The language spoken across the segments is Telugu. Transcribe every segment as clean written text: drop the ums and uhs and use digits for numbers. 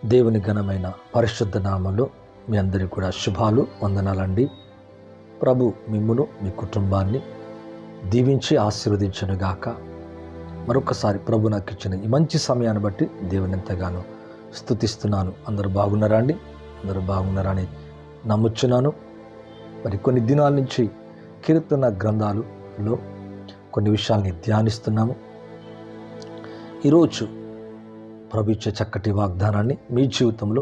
దేవుని ఘనమైన పరిశుద్ధ నామములో మీ అందరికీ కూడా శుభాలు, వందనాలండి. ప్రభు మిమ్మును మీ కుటుంబాన్ని దీవించి ఆశీర్వదించునుగాక. మరొకసారి ప్రభు నాకు ఇచ్చిన ఈ మంచి సమయాన్ని బట్టి దేవుని ఎంతగానో స్తుతిస్తున్నాను. అందరూ బాగున్నారా అండి? అందరూ బాగున్నారని నమ్ముచున్నాను. మరి కొన్ని దినాల నుంచి కీర్తన గ్రంథాలలో కొన్ని విషయాల్ని ధ్యానిస్తున్నాము. ఈరోజు ప్రభు ఇచ్చే చక్కటి వాగ్దానాన్ని మీ జీవితంలో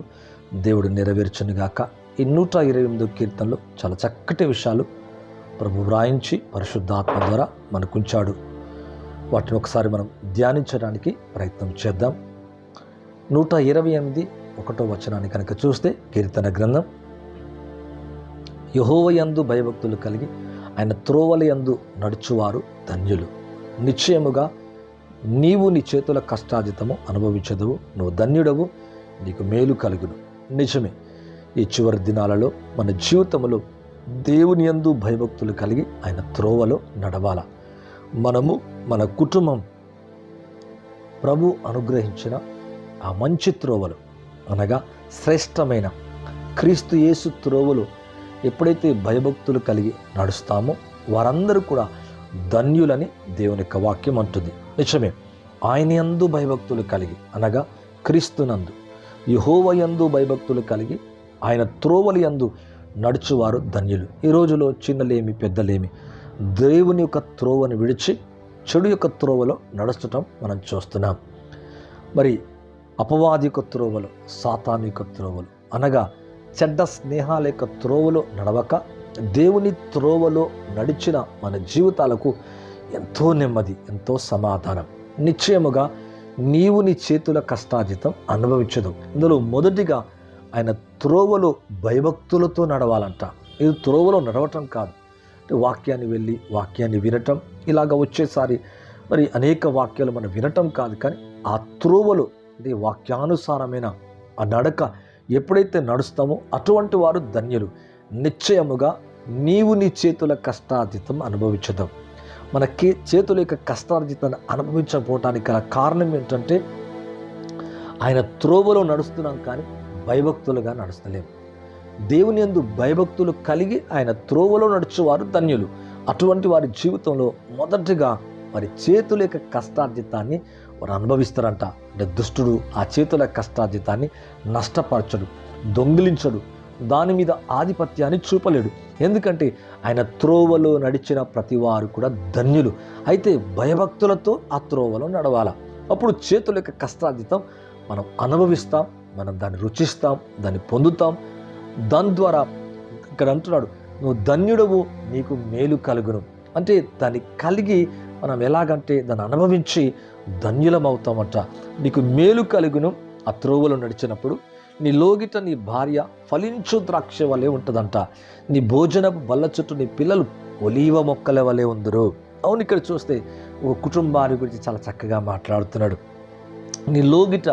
దేవుడు నెరవేర్చునుగాక. ఈ 128వ కీర్తనలో చాలా చక్కటి విషయాలు ప్రభు వ్రాయించి పరిశుద్ధాత్మ ద్వారా మనకుంచాడు. వాటిని ఒకసారి మనం ధ్యానించడానికి ప్రయత్నం చేద్దాం. 128 వచనాన్ని కనుక చూస్తే, కీర్తన గ్రంథం, యెహోవాయందు భయభక్తులు కలిగి ఆయన త్రోవలయందు నడుచువారు ధన్యులు. నిశ్చయముగా నీవు నీ చేతుల కష్టార్జితము అనుభవించదువు, నువ్వు ధన్యుడవు, నీకు మేలు కలుగును. నిజమే, ఈ చివరి దినాలలో మన జీవితంలో దేవుని యందు భయభక్తులు కలిగి ఆయన త్రోవలో నడవాల. మనము మన కుటుంబం ప్రభు అనుగ్రహించిన ఆ మంచి త్రోవలు, అనగా శ్రేష్టమైన క్రీస్తు యేసు త్రోవలు ఎప్పుడైతే భయభక్తులు కలిగి నడుస్తామో వారందరూ కూడా ధన్యులని దేవుని యొక్క వాక్యం అంటుంది. నిజమే, ఆయన యందు భయభక్తులు కలిగి, అనగా క్రీస్తునందు యెహోవాయందు భయభక్తులు కలిగి ఆయన త్రోవలి యందు నడుచువారు ధన్యులు. ఈ రోజులో చిన్నలేమి పెద్దలేమి దేవుని యొక్క త్రోవను విడిచి చెడు యొక్క త్రోవలో నడుచటం మనం చూస్తున్నాం. మరి అపవాది యొక్క త్రోవలు, సాతాను యొక్క త్రోవలు, అనగా చెడ్డ స్నేహాల యొక్క త్రోవలో నడవక దేవుని త్రోవలో నడిచిన మన జీవితాలకు ఎంతో నెమ్మది, ఎంతో సమాధానం. నిశ్చయముగా నీవు నీ చేతుల కష్టార్జితం అనుభవించదు. ఇందులో మొదటిగా ఆయన త్రోవలో భయభక్తులతో నడవాలంట. ఇది త్రోవలో నడవటం కాదు, వాక్యాన్ని వెళ్ళి వాక్యాన్ని వినటం, ఇలాగ వచ్చేసారి మరి అనేక వాక్యాలు మనం వినటం కాదు, కానీ ఆ త్రోవలో ఇది వాక్యానుసారమైన ఆ నడక ఎప్పుడైతే నడుస్తామో అటువంటి వారు ధన్యులు. నిశ్చయముగా నీవు నీ చేతుల కష్టార్జితం అనుభవించదు. మన చేతుల యొక్క కష్టార్జితాన్ని అనుభవించకపోవటానికి గల కారణం ఏంటంటే, ఆయన త్రోవలో నడుస్తున్నాం కానీ భయభక్తులుగా నడుస్తలేము. దేవుని యందు భయభక్తులు కలిగి ఆయన త్రోవలో నడుచువారు ధన్యులు. అటువంటి వారి జీవితంలో మొదటిగా వారి చేతుల యొక్క కష్టార్జితాన్ని వారు అనుభవిస్తారంట. అంటే దుష్టుడు ఆ చేతుల కష్టార్జితాన్ని నష్టపరచడు, దొంగిలించడు, దాని మీద ఆధిపత్యాన్ని చూపలేడు. ఎందుకంటే ఆయన త్రోవలో నడిచిన ప్రతి వారు కూడా ధన్యులు. అయితే భయభక్తులతో ఆ త్రోవలో నడవాల. అప్పుడు చేతుల యొక్క కష్టార్జితం మనం అనుభవిస్తాం, మనం దాన్ని రుచిస్తాం, దాన్ని పొందుతాం. దాని ద్వారా ఇక్కడ అంటున్నాడు, నువ్వు ధన్యుడవు, నీకు మేలు కలుగును. అంటే దాన్ని కలిగి మనం ఎలాగంటే దాన్ని అనుభవించి ధన్యులం అవుతామంట. నీకు మేలు కలుగును. ఆ త్రోవలో నడిచినప్పుడు నీ లోగిట నీ భార్య ఫలించు ద్రాక్ష వలె ఉంటుందంట. నీ భోజనపు బల్ల చుట్టూ నీ పిల్లలు ఒలీవ మొక్కల వలె ఉందరు. అవును, ఇక్కడ చూస్తే ఒక కుటుంబాన్ని గురించి చాలా చక్కగా మాట్లాడుతున్నాడు. నీ లోగిట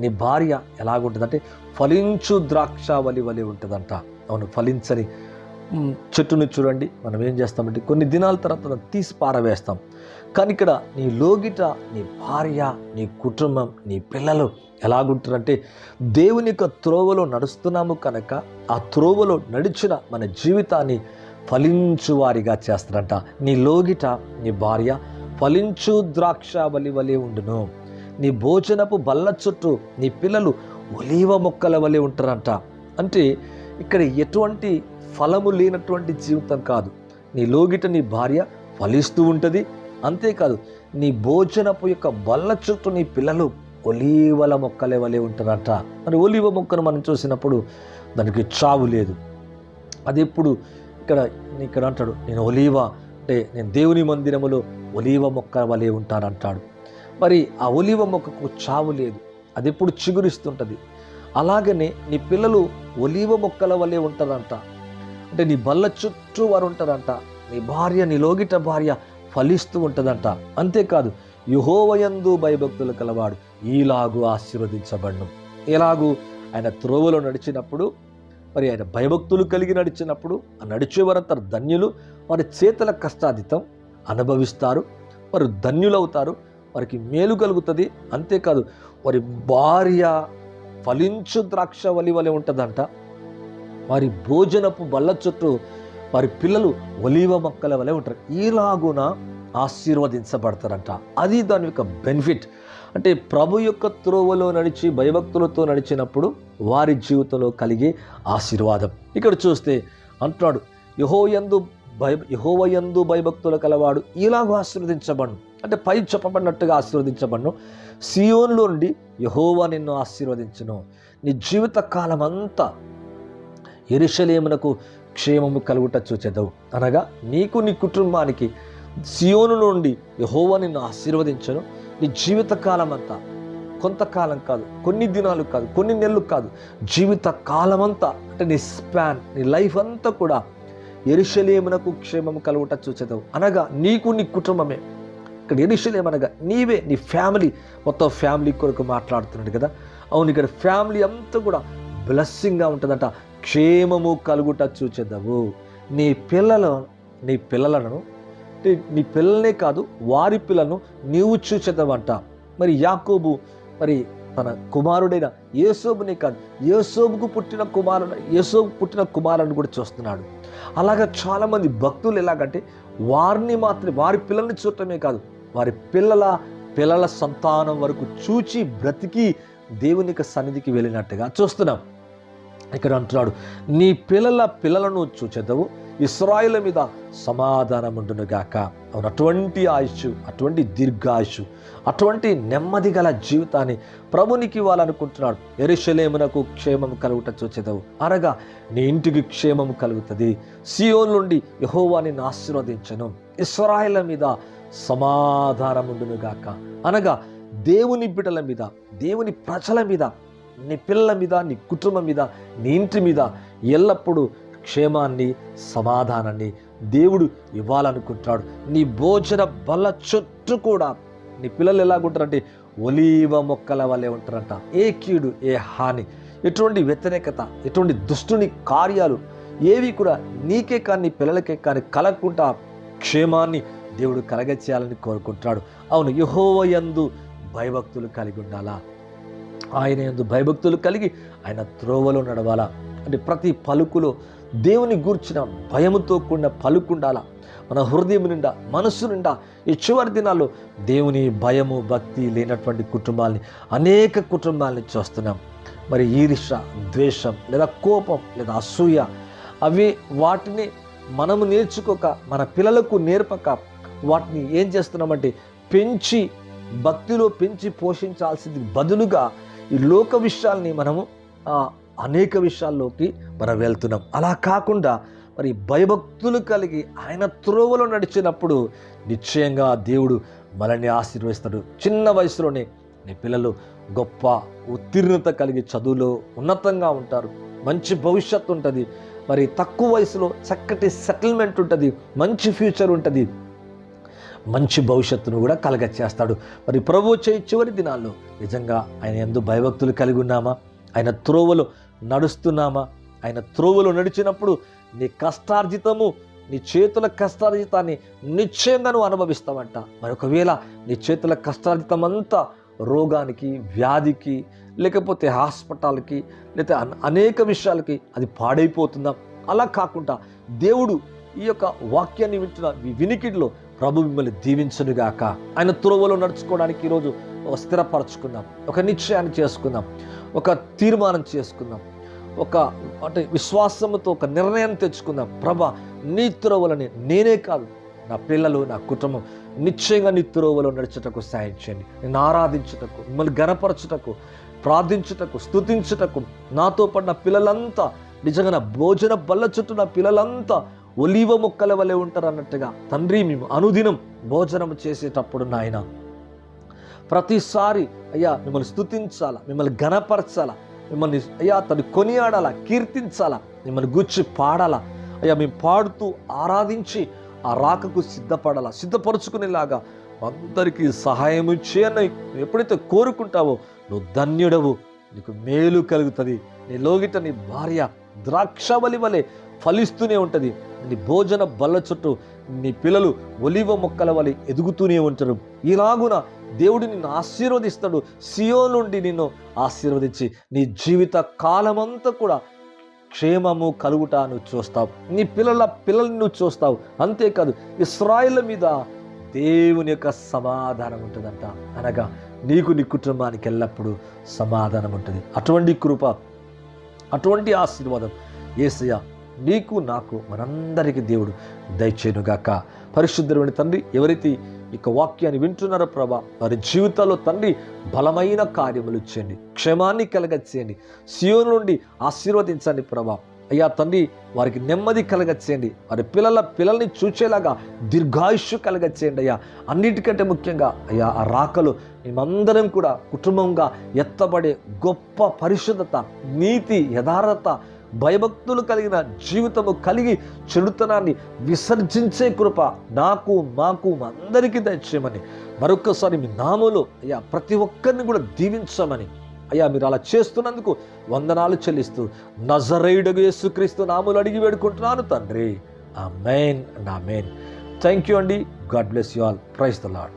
నీ భార్య ఎలాగుంటుందంటే ఫలించు ద్రాక్ష వలె ఉంటుందంట. అవును, ఫలించని చెట్టును చూడండి, మనం ఏం చేస్తామంటే కొన్ని దినాల తర్వాత తీసి పారవేస్తాం. కానీ ఇక్కడ నీ లోగిట నీ భార్య, నీ కుటుంబం, నీ పిల్లలు ఎలాగుంటారంటే దేవుని యొక్క త్రోవలో నడుస్తున్నాము కనుక ఆ త్రోవలో నడిచిన మన జీవితాన్ని ఫలించువారిగా చేస్తారంట. నీ లోగిట నీ భార్య ఫలించు ద్రాక్ష వలె ఉండును. నీ భోజనపు బల్ల చుట్టూ నీ పిల్లలు ఒలీవ మొక్కల వలె ఉంటారంట. అంటే ఇక్కడ ఎటువంటి ఫలము లేనటువంటి జీవితం కాదు. నీ లోగిట నీ భార్య ఫలిస్తూ ఉంటుంది. అంతేకాదు, నీ భోజనపు యొక్క బల్ల చుట్టూ నీ పిల్లలు ఒలీవల మొక్కలే వలె ఉంటారట. మరి ఒలీవ మొక్కను మనం చూసినప్పుడు దానికి చావు లేదు. అది ఎప్పుడు ఇక్కడ అంటాడు, నేను ఒలీవ అంటే నేను దేవుని మందిరములో ఒలీవ మొక్క వలె ఉంటానంటాడు. మరి ఆ ఒలీవ మొక్కకు చావు లేదు, అది ఎప్పుడు చిగురిస్తుంటుంది. అలాగనే నీ పిల్లలు ఒలీవ మొక్కల వలె ఉంటారంట. అంటే నీ బల్ల చుట్టూ వారు ఉంటారంట. నీ భార్య, నీ లోగిట భార్య ఫలిస్తూ ఉంటుందంట. అంతేకాదు, యెహోవాయందు భయభక్తులు కలవాడు ఈలాగు ఆశీర్వదించబడును. ఎలాగూ ఆయన త్రోవలో నడిచినప్పుడు, మరి ఆయన భయభక్తులు కలిగి నడిచినప్పుడు ఆ నడిచేవారంతా ధన్యులు. వారి చేతుల కష్టార్జితం అనుభవిస్తారు, వారు ధన్యులవుతారు, వారికి మేలు కలుగుతుంది. అంతేకాదు, వారి భార్య ఫలించు ద్రాక్షవల్లి వలె ఉంటుందంట. వారి భోజనపు బల్ల చుట్టూ వారి పిల్లలు ఒలీవ మొక్కల వలె ఉంటారు. ఈలాగున ఆశీర్వదించబడతారంట. అది దాని యొక్క బెనిఫిట్. అంటే ప్రభు యొక్క త్రోవలో నడిచి భయభక్తులతో నడిచినప్పుడు వారి జీవితంలో కలిగే ఆశీర్వాదం. ఇక్కడ చూస్తే అంటున్నాడు, యెహోవాయందు భయభక్తులు కలవాడు ఇలాగూ ఆశీర్వదించబడును. అంటే పై చెప్పబడినట్టుగా ఆశీర్వదించబడును. సియోనులో నుండి యెహోవా నిన్ను ఆశీర్వదించును. నీ జీవిత కాలం అంతా యెరూషలేమునకు క్షేమము కలుగుట చూచెదవు. అనగా నీకు నీ కుటుంబానికి సియోను నుండి యెహోవా నిన్ను ఆశీర్వదించును. నీ జీవిత కాలం అంతా, కొంతకాలం కాదు, కొన్ని దినాలు కాదు, కొన్ని నెలలు కాదు, జీవిత కాలం అంతా, అంటే నీ స్పాన్, నీ లైఫ్ అంతా కూడా యెరూషలేమునకు క్షేమము కలుగుట చూచెదవు. అనగా నీకు నీ కుటుంబమే. ఇక్కడ యెరూషలేము అనగా నీవే, నీ ఫ్యామిలీ, మొత్తం ఫ్యామిలీ కొరకు మాట్లాడుతున్నాడు కదా. అవును, ఇక్కడ ఫ్యామిలీ అంతా కూడా బ్లెస్సింగ్గా ఉంటుందంట. క్షేమము కలుగుట చూచెదవు. నీ పిల్లలను నీ పిల్లలనే కాదు, వారి పిల్లలను నీవు చూచెదవంట. మరి యాకోబు మరి తన కుమారుడైన యోసేపునే కాదు, యోసేపుకు పుట్టిన కుమారుని కూడా చూస్తున్నాడు. అలాగా చాలామంది భక్తులు ఎలాగంటే వారి పిల్లల్ని చూడటమే కాదు, వారి పిల్లల సంతానం వరకు చూచి బ్రతికి దేవునికి సన్నిధికి వెళ్ళినట్టుగా చూస్తున్నాం. ఇక్కడ అంటున్నాడు, నీ పిల్లలను చూచెదవు, ఇశ్రాయేలు మీద సమాధానం ఉండునుగాక. అవును, అటువంటి ఆయుష్, అటువంటి దీర్ఘాయుష్, అటువంటి నెమ్మది గల జీవితాన్ని ప్రభునికి ఇవ్వాలనుకుంటున్నాడు. యెరూషలేమునకు క్షేమం కలుగుట చూచెదవు. అనగా నీ ఇంటికి క్షేమం కలుగుతుంది. సియోను నుండి యెహోవా నిన్ను ఆశీర్వదించెను. ఇశ్రాయేలు మీద సమాధానం ఉండునుగాక. అనగా దేవుని బిడ్డల మీద, దేవుని ప్రజల మీద, నీ పిల్లల మీద, నీ కుటుంబం మీద, నీ ఇంటి మీద ఎల్లప్పుడూ క్షేమాన్ని, సమాధానాన్ని దేవుడు ఇవ్వాలనుకుంటాడు. నీ భోజన బల్ల చుట్టూ కూడా నీ పిల్లలు ఎలాగుంటారంటే ఒలీవ మొక్కల వలె ఉంటారంట. ఏ కీడు, ఏ హాని, ఎటువంటి వ్యతిరేకత, ఎటువంటి దుష్టుని కార్యాలు ఏవి కూడా నీకే కానీ నీ పిల్లలకే కానీ కలగకుండా క్షేమాన్ని దేవుడు కలగచేయాలని కోరుకుంటాడు. అవును, యెహోవాయందు భయభక్తులు కలిగి ఉండాలా. ఆయన యందు భయభక్తులు కలిగి ఆయన త్రోవలో నడవాలా. అంటే ప్రతి పలుకులో దేవుని గూర్చిన భయముతో కూడిన పలుకుండాలా. మన హృదయం నిండా, మనస్సు నిండా ఈ చివరి దినాల్లో దేవుని భయము, భక్తి లేనటువంటి అనేక కుటుంబాలని చూస్తున్నాం. మరి ఈర్ష్య, ద్వేషం, లేదా కోపం, లేదా అసూయ, వాటిని మనము నేర్చుకోక, మన పిల్లలకు నేర్పక వాటిని ఏం చేస్తున్నామంటే భక్తిలో పెంచి పోషించాల్సింది బదులుగా ఈ లోక విషయాల్ని మనము అనేక విషయాల్లోకి మనం వెళ్తున్నాం. అలా కాకుండా మరి భయభక్తులు కలిగి ఆయన త్రోవలో నడిచినప్పుడు నిశ్చయంగా దేవుడు మనల్ని ఆశీర్వదిస్తాడు. చిన్న వయసులోనే నీ పిల్లలు గొప్ప ఉత్తీర్ణత కలిగి చదువులో ఉన్నతంగా ఉంటారు, మంచి భవిష్యత్తు ఉంటుంది. మరి తక్కువ వయసులో చక్కటి సెటిల్మెంట్ ఉంటుంది, మంచి ఫ్యూచర్ ఉంటుంది, మంచి భవిష్యత్తును కూడా కలగచేస్తాడు. మరి ప్రభువు చివరి దినాల్లో నిజంగా ఆయన యందు భయభక్తులు కలిగి ఉన్నామా? ఆయన త్రోవలో నడుస్తున్నామా? ఆయన త్రోవలో నడిచినప్పుడు నీ కష్టార్జితము, నీ చేతుల కష్టార్జితాన్ని నిశ్చయంగా నువ్వు అనుభవిస్తావంట. మరి ఒకవేళ నీ చేతుల కష్టార్జితం అంతా రోగానికి, వ్యాధికి, లేకపోతే హాస్పిటల్కి, లేకపోతే అనేక విషయాలకి అది పాడైపోతుందా? అలా కాకుండా దేవుడు ఈ యొక్క వాక్యాన్ని వింటున్న వినికిడిలో ప్రభు మిమ్మల్ని దీవించునుగాక. ఆయన త్రోవలో నడుచుకోవడానికి ఈరోజు స్థిరపరచుకుందాం, ఒక నిశ్చయాన్ని చేసుకుందాం, ఒక తీర్మానం చేసుకుందాం, అంటే విశ్వాసంతో ఒక నిర్ణయం తెచ్చుకుందాం. ప్రభా, నీ త్రోవలని నేనే కాదు, నా పిల్లలు, నా కుటుంబం నిశ్చయంగా నీ త్రోవలో నడిచుటకు సాయం చేయండి. నేను ఆరాధించుటకు, మిమ్మల్ని గణపరచుటకు, ప్రార్థించుటకు, స్తుతించుటకు నాతో పడిన పిల్లలంతా నిజంగా నా భోజన బల్ల చుట్టూ నా పిల్లలంతా ఒలీవ మొక్కల వలె ఉంటారు అన్నట్టుగా తండ్రి, మేము అనుదినం భోజనం చేసేటప్పుడు నాయన ప్రతిసారి అయ్యా మిమ్మల్ని స్తుతించాలా, మిమ్మల్ని గణపరచాలా, మిమ్మల్ని అయ్యా తను కొనియాడాలా, కీర్తించాలా, మిమ్మల్ని గూర్చి పాడాలా. అయ్యా మేము పాడుతూ ఆరాధించి ఆ రాకకు సిద్ధపరచుకునేలాగా అందరికీ సహాయం చేయని ఎప్పుడైతే కోరుకుంటావో నువ్వు ధన్యుడవు, నీకు మేలు కలుగుతుంది. నీ లోగిట నీ భార్య ద్రాక్షవల్లి వలె ఫలిస్తూనే ఉంటుంది. నీ భోజన బల్ల చుట్టూ నీ పిల్లలు ఒలివ మొక్కల వలె ఎదుగుతూనే ఉంటారు. ఇలాగున దేవుడు నిన్ను ఆశీర్వదిస్తాడు. సియోను నుండి నిన్ను ఆశీర్వదించి నీ జీవిత కాలమంతా కూడా క్షేమము కలుగుట నువ్వు చూస్తావు. నీ పిల్లల్ని నువ్వు చూస్తావు. అంతేకాదు ఇశ్రాయేలు మీద దేవుని యొక్క సమాధానం ఉంటుందంట. అనగా నీకు నీ కుటుంబానికి ఎల్లప్పుడూ సమాధానం ఉంటుంది. అటువంటి కృప, అటువంటి ఆశీర్వాదం యేసయ్య నీకు నాకు మనందరికీ దేవుడు దయచేయునుగాక. పరిశుద్ధుడైన తండ్రి, ఎవరైతే ఇక వాక్యాన్ని వింటున్నారో ప్రభా, వారి జీవితాల్లో తండ్రి బలమైన కార్యములు చేయండి, క్షేమాన్ని కలగచేయండి, సియోను నుండి ఆశీర్వదించండి ప్రభా. అయ్యా తండ్రి, వారికి నెమ్మది కలగచేయండి, వారి పిల్లల్ని చూచేలాగా దీర్ఘాయుష్యు కలగచేయండి అయ్యా. అన్నిటికంటే ముఖ్యంగా అయ్యా ఆ రాకలు మేమందరం కూడా కుటుంబంగా ఎత్తబడే గొప్ప పరిశుద్ధత, నీతి, యథార్థత, భయభక్తులు కలిగిన జీవితము కలిగి చెడుతనాన్ని విసర్జించే కృప నాకు, మాకు, అందరికీ దయచేయమని మరొక్కసారి మీ నామములో అయ్యా ప్రతి ఒక్కరిని కూడా దీవించమని అయ్యా మీరు అలా చేస్తున్నందుకు వందనాలు చెల్లిస్తూ నజరేయుడగు యేసుక్రీస్తు నామములో అడిగి వేడుకుంటున్నాను తండ్రి. Amen and amen. Thank you అండి. God bless you all. Praise the lord.